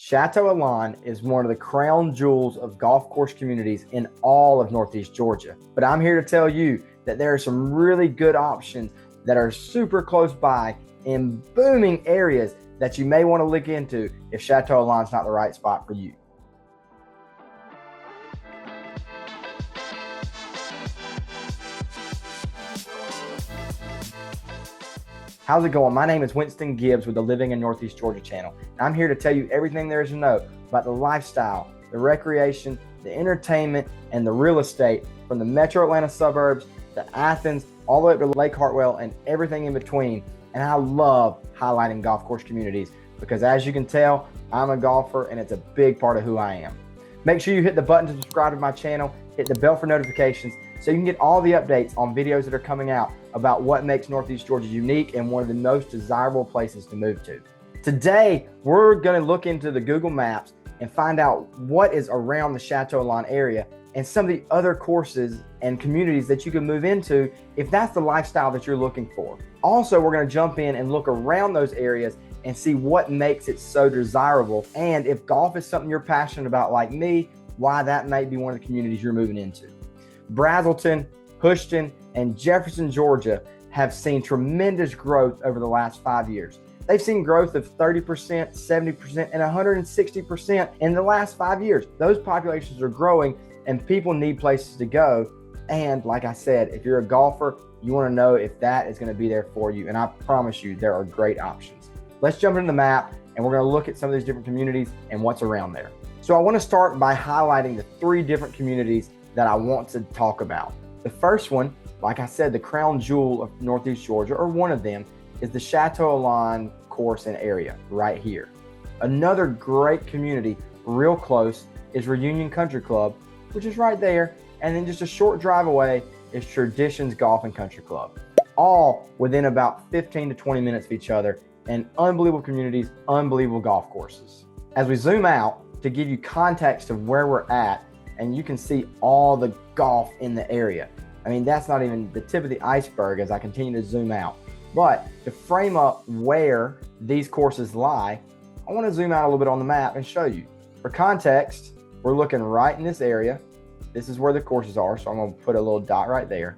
Château Élan is one of the crown jewels of golf course communities in all of Northeast Georgia. But I'm here to tell you that there are some really good options that are super close by in booming areas that you may want to look into if Château Élan is not the right spot for you. How's it going? My name is Winston Gibbs with the Living in Northeast Georgia channel. And I'm here to tell you everything there is to know about the lifestyle, the recreation, the entertainment, and the real estate from the metro Atlanta suburbs to Athens, all the way up to Lake Hartwell and everything in between. And I love highlighting golf course communities because, as you can tell, I'm a golfer and it's a big part of who I am. Make sure you hit the button to subscribe to my channel, hit the bell for notifications so you can get all the updates on videos that are coming out about what makes Northeast Georgia unique and one of the most desirable places to move to. Today, we're going to look into the Google Maps and find out what is around the Château Élan area and some of the other courses and communities that you can move into if that's the lifestyle that you're looking for. Also, we're going to jump in and look around those areas and see what makes it so desirable, and if golf is something you're passionate about like me, why that might be one of the communities you're moving into. Brazelton, Houston, and Jefferson, Georgia have seen tremendous growth over the last 5 years. They've seen growth of 30%, 70%, and 160% in the last 5 years. Those populations are growing and people need places to go. And like I said, if you're a golfer, you want to know if that is going to be there for you. And I promise you, there are great options. Let's jump into the map and we're going to look at some of these different communities and what's around there. So I want to start by highlighting the 3 different communities that I want to talk about. The first one, like I said, the crown jewel of Northeast Georgia, or one of them, is the Château Élan course and area right here. Another great community real close is Reunion Country Club, which is right there. And then just a short drive away is Traditions Golf and Country Club, all within about 15 to 20 minutes of each other, and unbelievable communities, unbelievable golf courses. As we zoom out to give you context of where we're at, and you can see all the golf in the area. I mean, that's not even the tip of the iceberg as I continue to zoom out. But to frame up where these courses lie, I want to zoom out a little bit on the map and show you. For context, we're looking right in this area. This is where the courses are, so I'm going to put a little dot right there.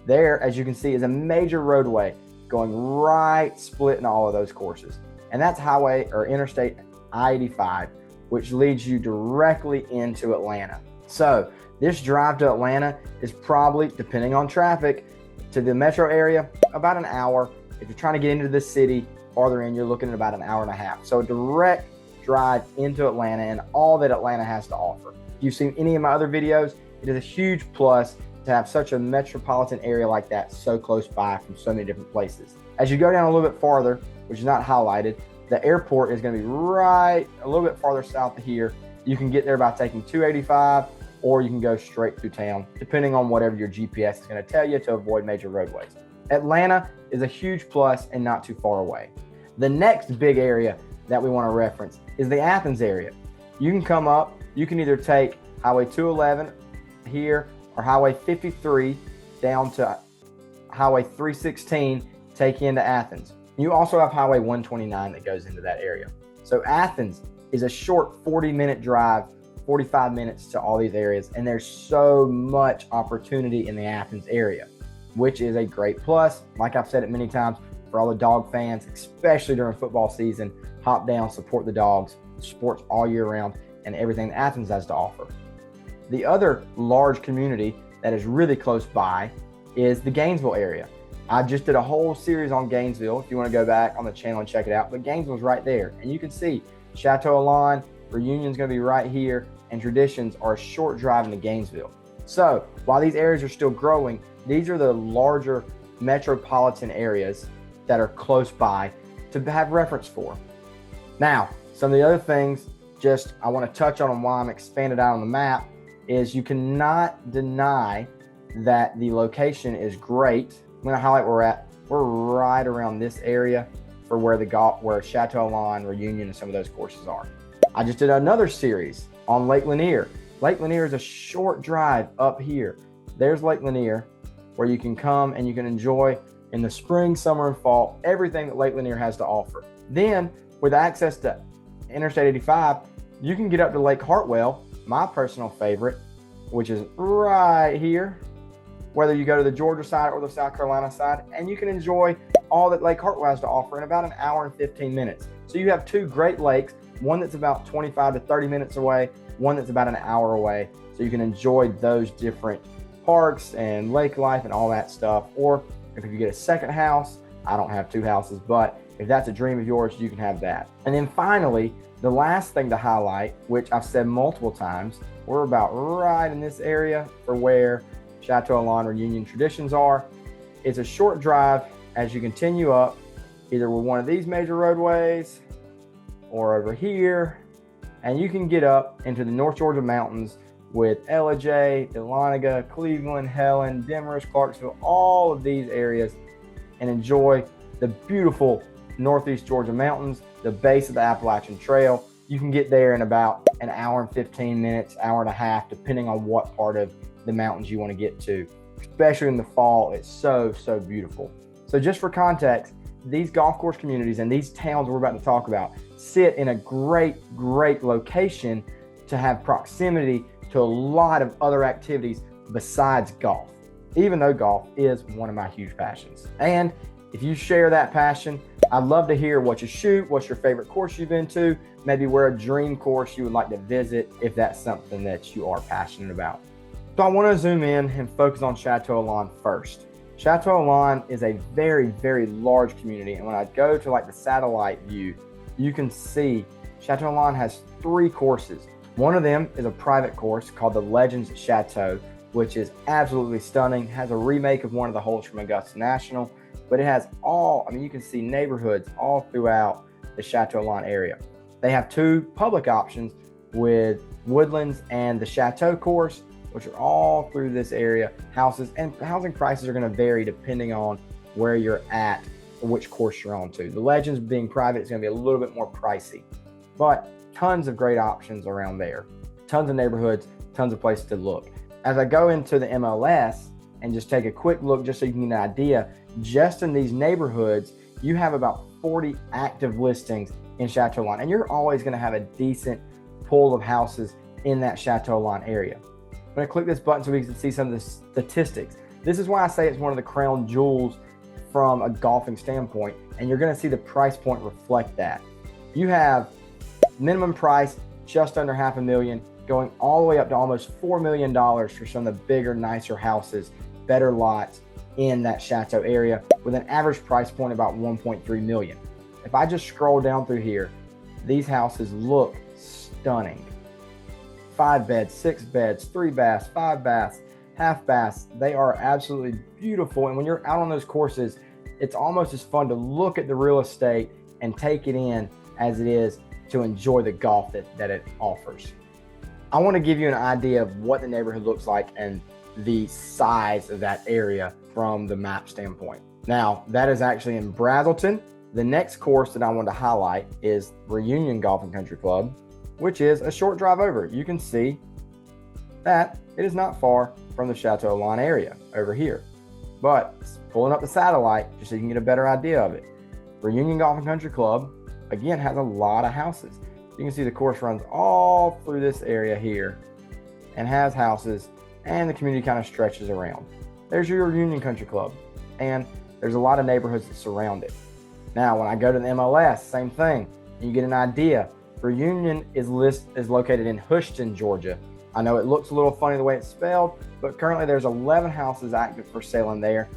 There, as you can see, is a major roadway going right splitting all of those courses. And that's highway or Interstate I-85, which leads you directly into Atlanta. So this drive to Atlanta is probably, depending on traffic, to the metro area, about an hour. If you're trying to get into the city farther in, you're looking at about an hour and a half. So a direct drive into Atlanta and all that Atlanta has to offer. If you've seen any of my other videos, it is a huge plus to have such a metropolitan area like that so close by from so many different places. As you go down a little bit farther, which is not highlighted, the airport is going to be right a little bit farther south of here. You can get there by taking 285, or you can go straight through town, depending on whatever your GPS is going to tell you to avoid major roadways. Atlanta is a huge plus and not too far away. The next big area that we want to reference is the Athens area. You can come up, you can either take Highway 211 here or Highway 53 down to Highway 316, take you into Athens. You also have Highway 129 that goes into that area. So Athens is a short 40-minute drive, 45 minutes to all these areas, and there's so much opportunity in the Athens area, which is a great plus. Like I've said it many times, for all the dog fans, especially during football season, hop down, support the dogs, sports all year round, and everything that Athens has to offer. The other large community that is really close by is the Gainesville area. I just did a whole series on Gainesville, if you want to go back on the channel and check it out, but Gainesville's right there, and you can see Château Élan, Reunion's going to be right here, and Traditions are a short drive into Gainesville. So while these areas are still growing, these are the larger metropolitan areas that are close by to have reference for. Now, some of the other things I want to touch on why I'm expanded out on the map is you cannot deny that the location is great. I'm going to highlight where we're at. We're right around this area for where Château Élan, Reunion, and some of those courses are. I just did another series on Lake Lanier. Lake Lanier is a short drive up here. There's Lake Lanier, where you can come and you can enjoy in the spring, summer, and fall everything that Lake Lanier has to offer. Then, with access to Interstate 85, you can get up to Lake Hartwell, my personal favorite, which is right here, whether you go to the Georgia side or the South Carolina side, and you can enjoy all that Lake Hartwell has to offer in about an hour and 15 minutes. So you have two great lakes, one that's about 25 to 30 minutes away, one that's about an hour away. So you can enjoy those different parks and lake life and all that stuff. Or if you get a second house, I don't have two houses, but if that's a dream of yours, you can have that. And then finally, the last thing to highlight, which I've said multiple times, we're about right in this area for where Château Élan Reunion Traditions are. It's a short drive as you continue up, either with one of these major roadways or over here, and you can get up into the North Georgia mountains with Ellijay, Dahlonega, Cleveland, Helen, Demorest, Clarksville, all of these areas, and enjoy the beautiful Northeast Georgia mountains, the base of the Appalachian Trail. You can get there in about an hour and 15 minutes, hour and a half, depending on what part of the mountains you want to get to. Especially in the fall, it's so beautiful. So just for context, these golf course communities and these towns we're about to talk about sit in a great location to have proximity to a lot of other activities besides golf, even though golf is one of my huge passions. And if you share that passion, I'd love to hear what you shoot, what's your favorite course you've been to, maybe where a dream course you would like to visit if that's something that you are passionate about. So I want to zoom in and focus on Château Élan first. Château Élan is a very large community, and when I go to like the satellite view, you can see Château Élan has 3 courses. One of them is a private course called the Legends Château, which is absolutely stunning, has a remake of one of the holes from Augusta National, but it has you can see neighborhoods all throughout the Château Élan area. They have 2 public options with Woodlands and the Château course, which are all through this area. Houses and housing prices are going to vary depending on where you're at or which course you're on to. The Legends being private is going to be a little bit more pricey, but tons of great options around there. Tons of neighborhoods, tons of places to look. As I go into the MLS and just take a quick look just so you can get an idea, just in these neighborhoods, you have about 40 active listings in Château Élan, and you're always going to have a decent pool of houses in that Château Élan area. I'm going to click this button so we can see some of the statistics. This is why I say it's one of the crown jewels from a golfing standpoint, and you're going to see the price point reflect that. You have minimum price just under $500,000, going all the way up to almost $4 million for some of the bigger, nicer houses, better lots in that Château area, with an average price point about $1.3 million. If I just scroll down through here, these houses look stunning. 5 beds, 6 beds, 3 baths, 5 baths, half baths. They are absolutely beautiful. And when you're out on those courses, it's almost as fun to look at the real estate and take it in as it is to enjoy the golf that it offers. I want to give you an idea of what the neighborhood looks like and the size of that area from the map standpoint. Now, that is actually in Brazelton. The next course that I want to highlight is Reunion Golf and Country Club, which is a short drive over. You can see that it is not far from the Château Élan area over here. But pulling up the satellite just so you can get a better idea of it. Reunion Golf and Country Club, again, has a lot of houses. You can see the course runs all through this area here and has houses, and the community kind of stretches around. There's your Reunion Country Club, and there's a lot of neighborhoods that surround it. Now, when I go to the MLS, same thing. You get an idea. Reunion is located in Houston, Georgia. I know it looks a little funny the way it's spelled, but currently there's 11 houses active for sale in there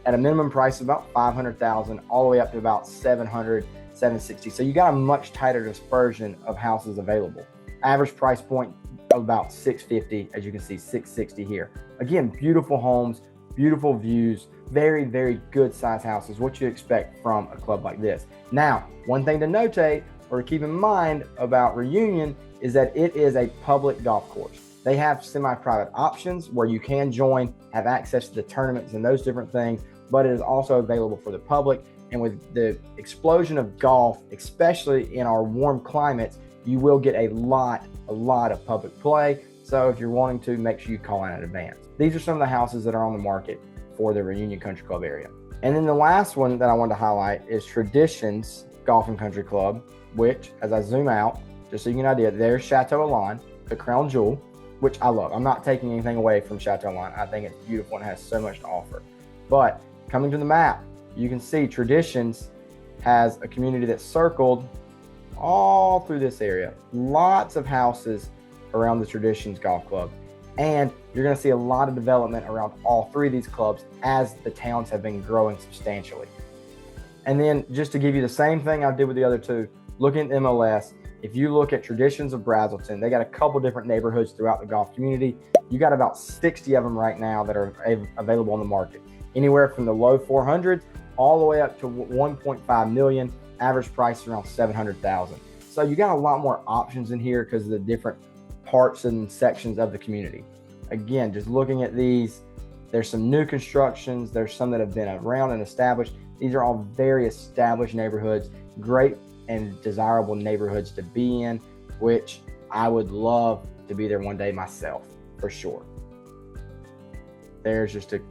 at a minimum price of about $500,000 all the way up to about $700,000, $760,000. So you got a much tighter dispersion of houses available. Average price point of about $650,000, as you can see, $660,000 here. Again, beautiful homes, beautiful views, very good size houses, what you expect from a club like this. Now, one thing to notate or keep in mind about Reunion is that it is a public golf course. They have semi-private options where you can join, have access to the tournaments and those different things, but it is also available for the public. And with the explosion of golf, especially in our warm climates, you will get a lot of public play. So if you're wanting to, make sure you call in advance. These are some of the houses that are on the market for the Reunion Country Club area. And then the last one that I wanted to highlight is Traditions Golf and Country Club. which, as I zoom out, just so you get an idea, there's Château Élan, the crown jewel, which I love. I'm not taking anything away from Château Élan. I think it's beautiful and has so much to offer. But coming to the map, you can see Traditions has a community that's circled all through this area. Lots of houses around the Traditions Golf Club. And you're going to see a lot of development around all three of these clubs as the towns have been growing substantially. And then just to give you the same thing I did with the other two, looking at MLS, if you look at Traditions of Brazelton, they got a couple different neighborhoods throughout the golf community. You got about 60 of them right now that are available on the market. Anywhere from the low 400s all the way up to 1.5 million, average price around 700,000. So you got a lot more options in here because of the different parts and sections of the community. Again, just looking at these, there's some new constructions, there's some that have been around and established. These are all very established neighborhoods, great and desirable neighborhoods to be in, which I would love to be there one day myself, for sure. There's just a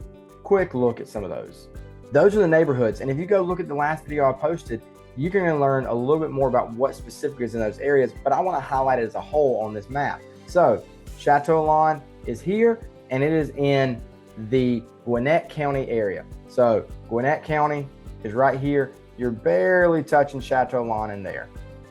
quick look at some of those. Those are the neighborhoods, and if you go look at the last video I posted, you can learn a little bit more about what specifically is in those areas, but I want to highlight it as a whole on this map. So Château Élan is here, and it is in the Gwinnett County area. So Gwinnett County is right here. You're barely touching Château Élan in there.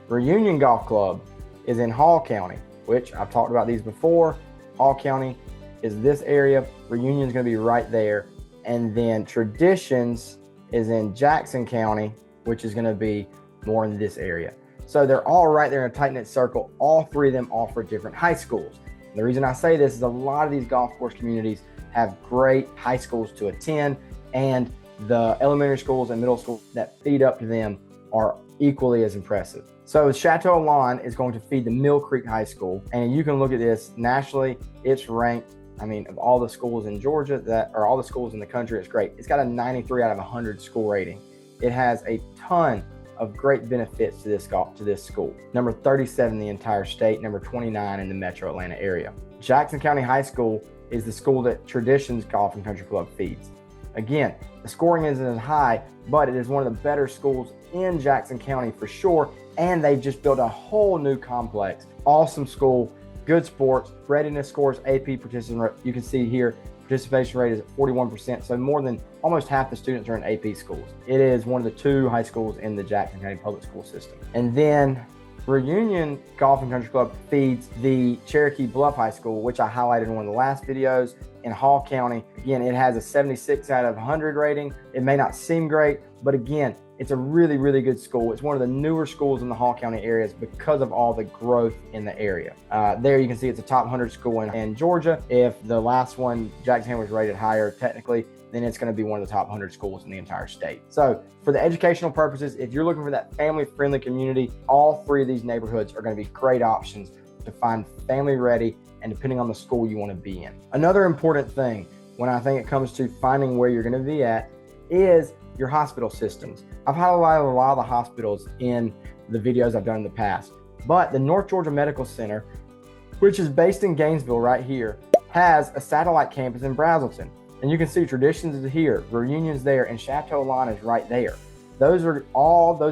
Reunion Golf Club is in Hall County, which I've talked about these before. Hall County is this area. Reunion is going to be right there. And then Traditions is in Jackson County, which is going to be more in this area. So they're all right there in a tight-knit circle. All three of them offer different high schools. And the reason I say this is a lot of these golf course communities have great high schools to attend, and the elementary schools and middle schools that feed up to them are equally as impressive. So Château Élan is going to feed the Mill Creek High School, and you can look at this nationally. It's ranked, of all the schools in Georgia all the schools in the country, it's great. It's got a 93 out of 100 school rating. It has a ton of great benefits to this school. Number 37 in the entire state, number 29 in the metro Atlanta area. Jackson County High School is the school that Traditions Golf and Country Club feeds. Again, the scoring isn't as high, but it is one of the better schools in Jackson County for sure. And they just built a whole new complex. Awesome school, good sports, readiness scores, AP participation. You can see here, participation rate is at 41%. So more than almost half the students are in AP schools. It is one of the two high schools in the Jackson County public school system. And then Reunion Golf and Country Club feeds the Cherokee Bluff High School, which I highlighted in one of the last videos, in Hall County. Again, it has a 76 out of 100 rating. It may not seem great, but again, it's a really, really good school. It's one of the newer schools in the Hall County areas because of all the growth in the area. There you can see it's a top 100 school in Georgia. If the last one, Jackson County, was rated higher technically, then it's going to be one of the top 100 schools in the entire state. So for the educational purposes, if you're looking for that family-friendly community, all three of these neighborhoods are going to be great options to find family-ready and depending on the school you want to be in. Another important thing when I think it comes to finding where you're going to be at is your hospital systems. I've highlighted a lot of the hospitals in the videos I've done in the past, but the North Georgia Medical Center, which is based in Gainesville right here, has a satellite campus in Brazelton. And you can see Traditions is here, Reunion's there, and Château Élan is right there. Those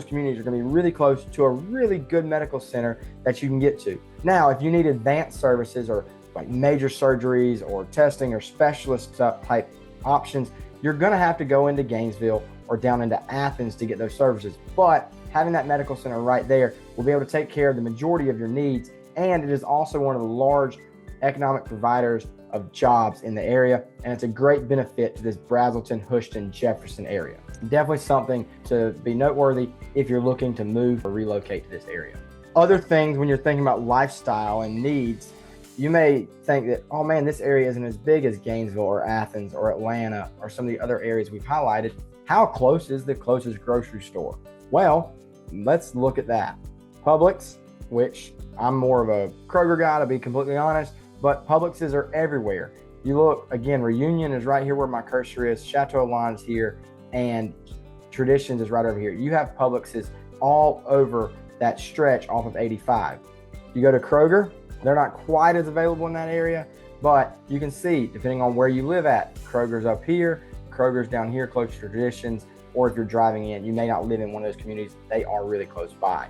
communities are going to be really close to a really good medical center that you can get to. Now, if you need advanced services or like major surgeries or testing or specialist type options, you're going to have to go into Gainesville or down into Athens to get those services. But having that medical center right there will be able to take care of the majority of your needs. And it is also one of the large economic providers of jobs in the area, and it's a great benefit to this Brazelton, Houston, Jefferson area. Definitely something to be noteworthy if you're looking to move or relocate to this area. Other things when you're thinking about lifestyle and needs, you may think that, oh man, this area isn't as big as Gainesville or Athens or Atlanta or some of the other areas we've highlighted. How close is the closest grocery store? Well, let's look at that. Publix, which I'm more of a Kroger guy to be completely honest, but Publixes are everywhere. You look, again, Reunion is right here where my cursor is, Château Élan is here, and Traditions is right over here. You have Publixes all over that stretch off of 85. You go to Kroger, they're not quite as available in that area, but you can see, depending on where you live at, Kroger's up here, Kroger's down here close to Traditions, or if you're driving in, you may not live in one of those communities, they are really close by.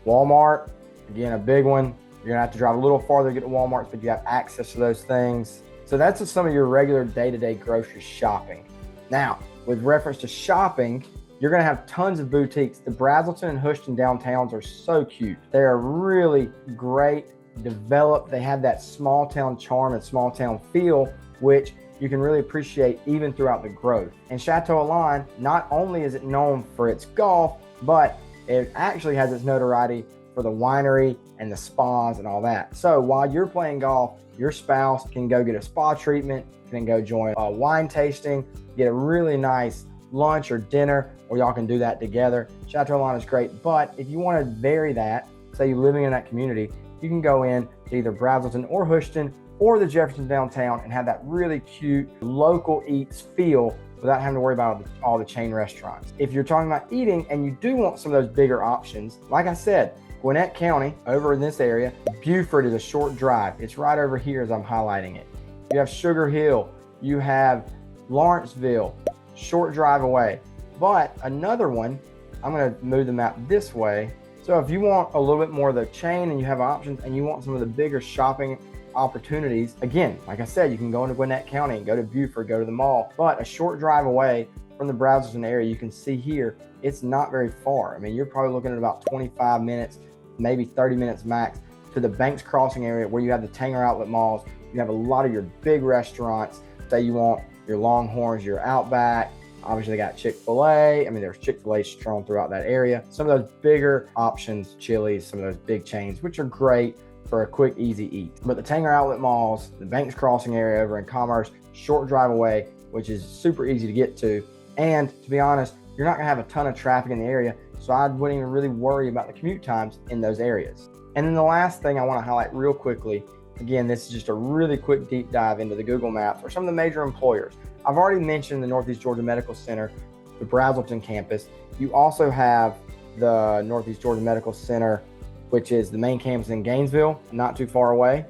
Walmart, again, a big one. You're gonna have to drive a little farther to get to Walmart's, but you have access to those things. So that's just some of your regular day-to-day grocery shopping. Now, with reference to shopping, you're gonna have tons of boutiques. The Brazelton and Houston downtowns are so cute. They're really great, developed. They have that small town charm and small town feel, which you can really appreciate even throughout the growth. And Château, Élan, not only is it known for its golf, but it actually has its notoriety for the winery and the spas and all that. So while you're playing golf, your spouse can go get a spa treatment, can go join a wine tasting, get a really nice lunch or dinner, or y'all can do that together. Château Élan is great, but if you want to vary that, say you're living in that community, you can go in to either Brazelton or Houston or the Jefferson downtown and have that really cute local eats feel without having to worry about all the chain restaurants. If you're talking about eating and you do want some of those bigger options, like I said, Gwinnett County, over in this area, Buford is a short drive. It's right over here as I'm highlighting it. You have Sugar Hill, you have Lawrenceville, short drive away. But another one, I'm gonna move the map this way. So if you want a little bit more of the chain and you have options and you want some of the bigger shopping opportunities, again, like I said, you can go into Gwinnett County and go to Buford, go to the mall, but a short drive away from the Brazelton area, you can see here, it's not very far. I mean, you're probably looking at about 25 minutes, maybe 30 minutes max to the Banks Crossing area where you have the Tanger outlet malls. You have a lot of your big restaurants. Say you want your Longhorns, your Outback. Obviously they got Chick-fil-A. I mean, there's Chick-fil-A strewn throughout that area. Some of those bigger options, Chili's, some of those big chains, which are great for a quick, easy eat. But the Tanger outlet malls, the Banks Crossing area over in Commerce, short drive away, which is super easy to get to. And to be honest, you're not gonna have a ton of traffic in the area, so I wouldn't even really worry about the commute times in those areas. And then the last thing I wanna highlight real quickly, again, this is just a really quick deep dive into the Google Maps or some of the major employers. I've already mentioned the Northeast Georgia Medical Center, the Brazelton campus. You also have the Northeast Georgia Medical Center, which is the main campus in Gainesville, not too far away,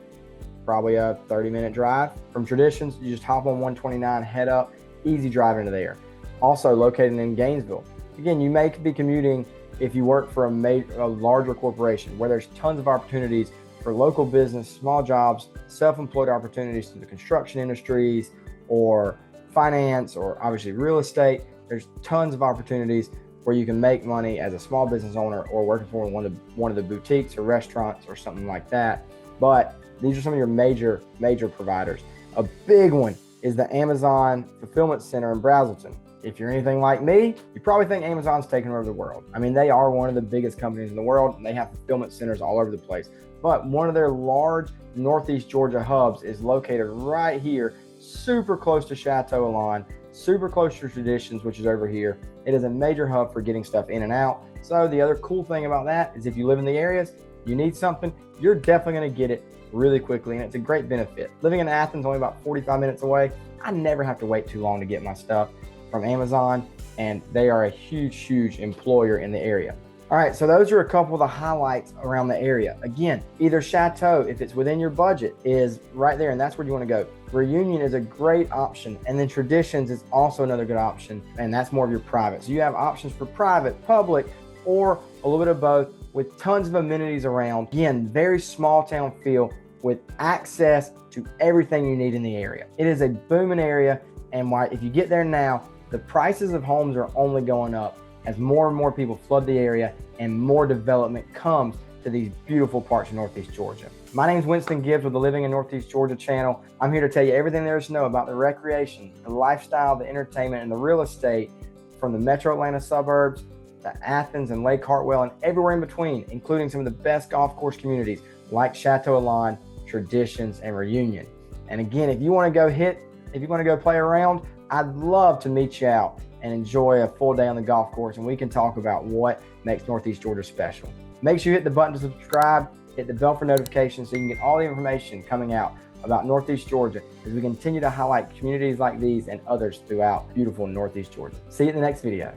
probably a 30-minute drive. From Traditions, you just hop on 129, head up, easy drive into there. Also located in Gainesville. Again, you may be commuting if you work for a larger corporation where there's tons of opportunities for local business, small jobs, self-employed opportunities through the construction industries or finance or obviously real estate. There's tons of opportunities where you can make money as a small business owner or working for one of the boutiques or restaurants or something like that. But these are some of your major providers. A big one is the Amazon Fulfillment Center in Brazelton. If you're anything like me, you probably think Amazon's taking over the world. I mean, they are one of the biggest companies in the world and they have fulfillment centers all over the place. But one of their large Northeast Georgia hubs is located right here, super close to Château Élan, super close to Traditions, which is over here. It is a major hub for getting stuff in and out. So the other cool thing about that is if you live in the areas, you need something, you're definitely gonna get it really quickly, and it's a great benefit. Living in Athens, only about 45 minutes away, I never have to wait too long to get my stuff from Amazon, and they are a huge employer in the area. All right, so those are a couple of the highlights around the area. Again, either Château, if it's within your budget, is right there, and that's where you wanna go. Reunion is a great option, and then Traditions is also another good option, and that's more of your private. So you have options for private, public, or a little bit of both with tons of amenities around. Again, very small town feel with access to everything you need in the area. It is a booming area, and if you get there now, the prices of homes are only going up as more and more people flood the area and more development comes to these beautiful parts of Northeast Georgia. My name is Winston Gibbs with the Living in Northeast Georgia channel. I'm here to tell you everything there is to know about the recreation, the lifestyle, the entertainment, and the real estate from the metro Atlanta suburbs to Athens and Lake Hartwell and everywhere in between, including some of the best golf course communities like Château Élan, Traditions, and Reunion. And again, if you want to go play around, I'd love to meet you out and enjoy a full day on the golf course, and we can talk about what makes Northeast Georgia special. Make sure you hit the button to subscribe, hit the bell for notifications so you can get all the information coming out about Northeast Georgia as we continue to highlight communities like these and others throughout beautiful Northeast Georgia. See you in the next video.